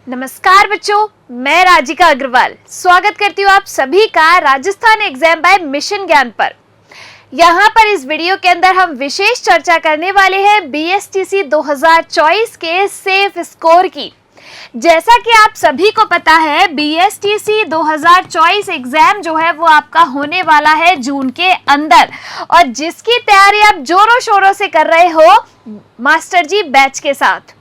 नमस्कार बच्चों, मैं राजिका अग्रवाल स्वागत करती हूँ आप सभी का राजस्थान एग्जाम बाय मिशन ज्ञान पर। यहाँ पर इस वीडियो के अंदर हम विशेष चर्चा करने वाले हैं BSTC 2024 के सेफ स्कोर की। जैसा कि आप सभी को पता है, BSTC 2024 एग्जाम जो है वो आपका होने वाला है जून के अंदर, और जिसकी तैयारी आप जोरों शोरों से कर रहे हो मास्टर जी बैच के साथ।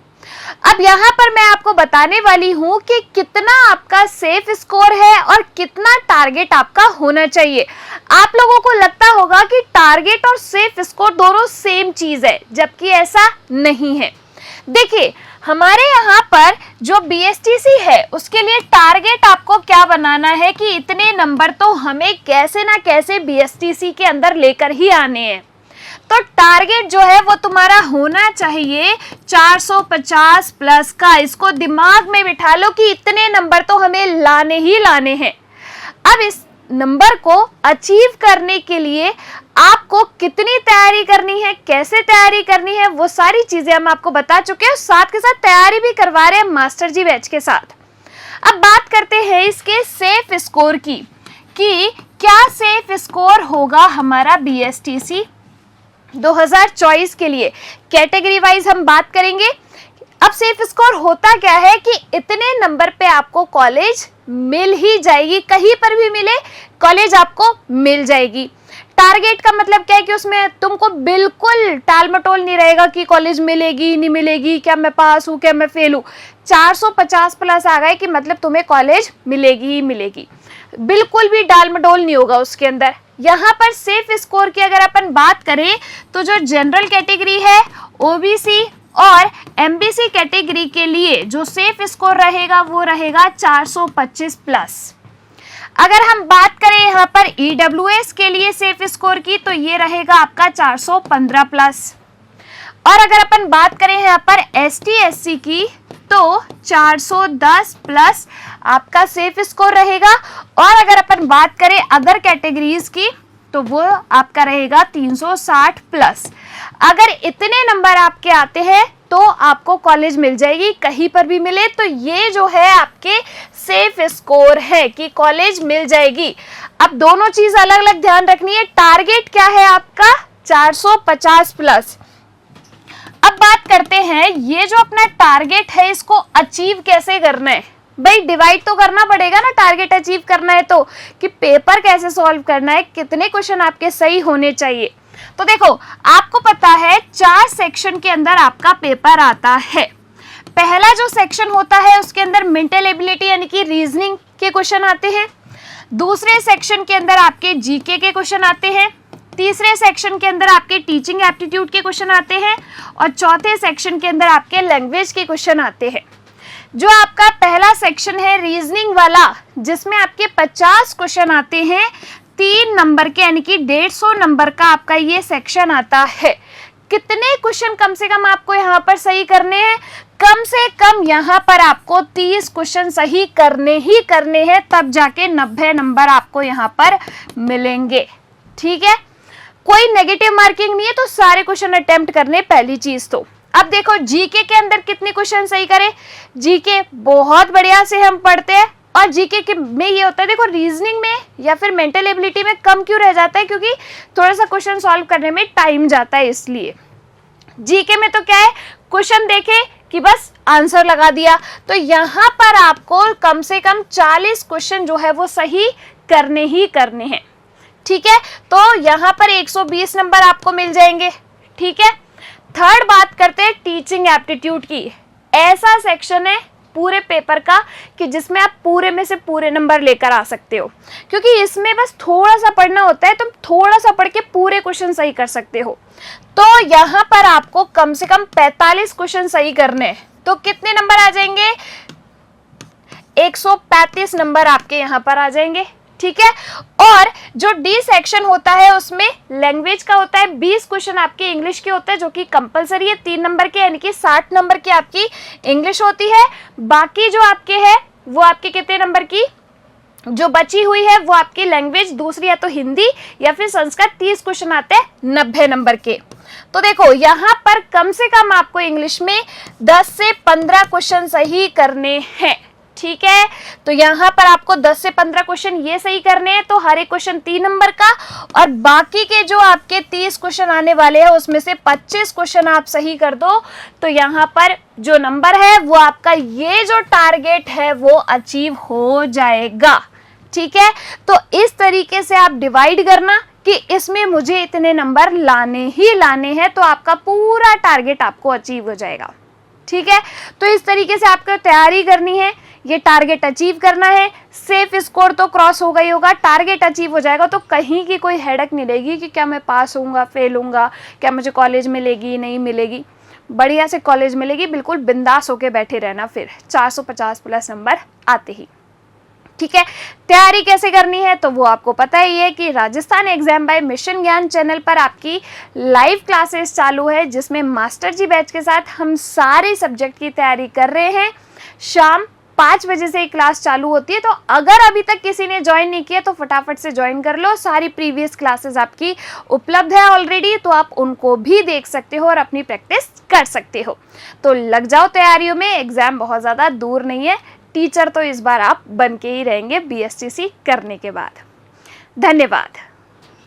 अब यहाँ पर मैं आपको बताने वाली हूँ कि कितना आपका सेफ स्कोर है और कितना टारगेट आपका होना चाहिए। आप लोगों को लगता होगा कि टारगेट और सेफ स्कोर दोनों सेम चीज है, जबकि ऐसा नहीं है। देखिए, हमारे यहाँ पर जो BSTC है उसके लिए टारगेट आपको क्या बनाना है कि इतने नंबर तो हमें कैसे ना कैसे BSTC के अंदर लेकर ही आने हैं। तो टारगेट जो है वो तुम्हारा होना चाहिए 450 प्लस का। इसको दिमाग में बिठा लो कि इतने नंबर तो हमें लाने ही लाने हैं। अब इस नंबर को अचीव करने के लिए आपको कितनी तैयारी करनी है, कैसे तैयारी करनी है, वो सारी चीजें हम आपको बता चुके हैं। साथ के साथ तैयारी भी करवा रहे हैं मास्टर जी बैच के साथ। अब बात करते हैं इसके सेफ स्कोर की कि क्या सेफ स्कोर होगा हमारा BSTC 2024 के लिए। कैटेगरी वाइज हम बात करेंगे। अब सेफ स्कोर होता क्या है कि इतने नंबर पे आपको कॉलेज मिल ही जाएगी, कहीं पर भी मिले कॉलेज आपको मिल जाएगी। टारगेट का मतलब क्या है कि उसमें तुमको बिल्कुल टाल मटोल नहीं रहेगा कि कॉलेज मिलेगी नहीं मिलेगी, क्या मैं पास हूँ क्या मैं फेल हूँ। 450 प्लस आ गए कि मतलब तुम्हें कॉलेज मिलेगी ही मिलेगी, बिल्कुल भी डाल मडोल नहीं होगा उसके अंदर। यहाँ पर सेफ स्कोर की अगर अपन बात करें तो जो जनरल कैटेगरी है, OBC और MBC कैटेगरी के लिए जो सेफ स्कोर रहेगा वो रहेगा 425 प्लस। अगर हम बात करें यहाँ पर EWS के लिए सेफ स्कोर की तो ये रहेगा आपका 415 प्लस। और अगर अपन बात करें यहाँ पर ST SC की तो 410 प्लस आपका सेफ स्कोर रहेगा। और अगर अपन बात करें अदर कैटेगरीज की तो वो आपका रहेगा 360 प्लस। अगर इतने नंबर आपके आते हैं तो आपको कॉलेज मिल जाएगी, कहीं पर भी मिले। तो ये जो है आपके सेफ स्कोर है कि कॉलेज मिल जाएगी। अब दोनों चीज अलग अलग ध्यान रखनी है। टारगेट क्या है आपका 450 प्लस। अब बात करते हैं ये जो अपना टारगेट है इसको अचीव कैसे करना है। भाई डिवाइड तो करना पड़ेगा ना, टारगेट अचीव करना है तो, कि पेपर कैसे सॉल्व करना है, कितने क्वेश्चन आपके सही होने चाहिए। तो देखो, आपको पता है 4 सेक्शन के अंदर आपका पेपर आता है। पहला जो सेक्शन होता है उसके अंदर मेंटल एबिलिटी यानी कि रीजनिंग के क्वेश्चन आते हैं। दूसरे सेक्शन के अंदर आपके GK के क्वेश्चन आते हैं। तीसरे सेक्शन के अंदर आपके टीचिंग एप्टीट्यूड के क्वेश्चन आते हैं। और चौथे सेक्शन के अंदर आपके लैंग्वेज के क्वेश्चन आते हैं। जो आपका पहला सेक्शन है रीजनिंग वाला, जिसमें आपके 50 क्वेश्चन आते हैं 3 नंबर के, यानी कि 150 नंबर का आपका ये सेक्शन आता है। कितने क्वेश्चन कम से कम आपको यहाँ पर सही करने हैं? कम से कम यहाँ पर आपको 30 क्वेश्चन सही करने ही करने हैं, तब जाके 90 नंबर आपको यहाँ पर मिलेंगे। ठीक है, कोई नेगेटिव मार्किंग नहीं है, तो सारे क्वेश्चन अटेम्प्ट करने पहली चीज तो। अब देखो GK के अंदर कितने क्वेश्चन सही करें। GK बहुत बढ़िया से हम पढ़ते हैं, और GK के में ये होता है, देखो रीजनिंग में या फिर मेंटल एबिलिटी में कम क्यों रह जाता है, क्योंकि थोड़ा सा क्वेश्चन सॉल्व करने में टाइम जाता है। इसलिए GK में तो क्या है, क्वेश्चन देखे कि बस आंसर लगा दिया। तो यहाँ पर आपको कम से कम 40 क्वेश्चन जो है वो सही करने ही करने हैं। ठीक है, तो यहाँ पर 120 नंबर आपको मिल जाएंगे। ठीक है, थर्ड बात करते हैं टीचिंग एप्टीट्यूड की। ऐसा सेक्शन है पूरे पेपर का कि जिसमें आप पूरे में से पूरे नंबर लेकर आ सकते हो, क्योंकि इसमें बस थोड़ा सा पढ़ना होता है, तुम थोड़ा सा पढ़ के पूरे क्वेश्चन सही कर सकते हो। तो यहाँ पर आपको कम से कम 45 क्वेश्चन सही करने हैं। तो कितने नंबर आ जाएंगे? 135 नंबर आपके यहाँ पर आ जाएंगे। ठीक है, और जो D सेक्शन होता है उसमें लैंग्वेज का होता है 20 क्वेश्चन आपके इंग्लिश के होते हैं, जो कि कंपलसरी है 3 नंबर के, यानी कि 60 नंबर की आपकी इंग्लिश होती है। बाकी जो आपके है वो आपके कितने नंबर की जो बची हुई है वो आपकी लैंग्वेज, दूसरी या तो हिंदी या फिर संस्कृत, 30 क्वेश्चन आते हैं 90 नंबर के। तो देखो यहाँ पर कम से कम आपको इंग्लिश में 10 से 15 क्वेश्चन सही करने हैं, ठीक है। तो यहाँ पर आपको 10 से 15 क्वेश्चन ये सही करने हैं, तो हर एक क्वेश्चन 3 नंबर का, और बाकी के जो आपके 30 क्वेश्चन आने वाले हैं उसमें से 25 क्वेश्चन आप सही कर दो, तो यहाँ पर जो नंबर है वो आपका ये जो टारगेट है वो अचीव हो जाएगा, ठीक है। तो इस तरीके से आप डिवाइड करना कि इसमें मुझे इतने नंबर लाने ही लाने हैं, तो आपका पूरा टारगेट आपको अचीव हो जाएगा, ठीक है। तो इस तरीके से आपको तैयारी करनी है, ये टारगेट अचीव करना है। सेफ स्कोर तो क्रॉस होगा ही होगा, टारगेट अचीव हो जाएगा तो कहीं की कोई हेडक नहीं रहेगी कि क्या मैं पास होऊंगा, फेल होऊंगा, क्या मुझे कॉलेज मिलेगी नहीं मिलेगी। बढ़िया से कॉलेज मिलेगी, बिल्कुल बिंदास होके बैठे रहना फिर 450 प्लस नंबर आते ही, ठीक है। तैयारी कैसे करनी है तो वो आपको पता ही है कि राजस्थान एग्जाम बाय मिशन ज्ञान चैनल पर आपकी लाइव क्लासेस चालू है, जिसमें मास्टर जी बैच के साथ हम सारे सब्जेक्ट की तैयारी कर रहे हैं। शाम 5 बजे से क्लास चालू होती है, तो अगर अभी तक किसी ने ज्वाइन नहीं किया तो फटाफट से ज्वाइन कर लो। सारी प्रीवियस क्लासेस आपकी उपलब्ध है ऑलरेडी, तो आप उनको भी देख सकते हो और अपनी प्रैक्टिस कर सकते हो। तो लग जाओ तैयारियों में, एग्जाम बहुत ज़्यादा दूर नहीं है। टीचर तो इस बार आप बन के ही रहेंगे BSTC करने के बाद। धन्यवाद।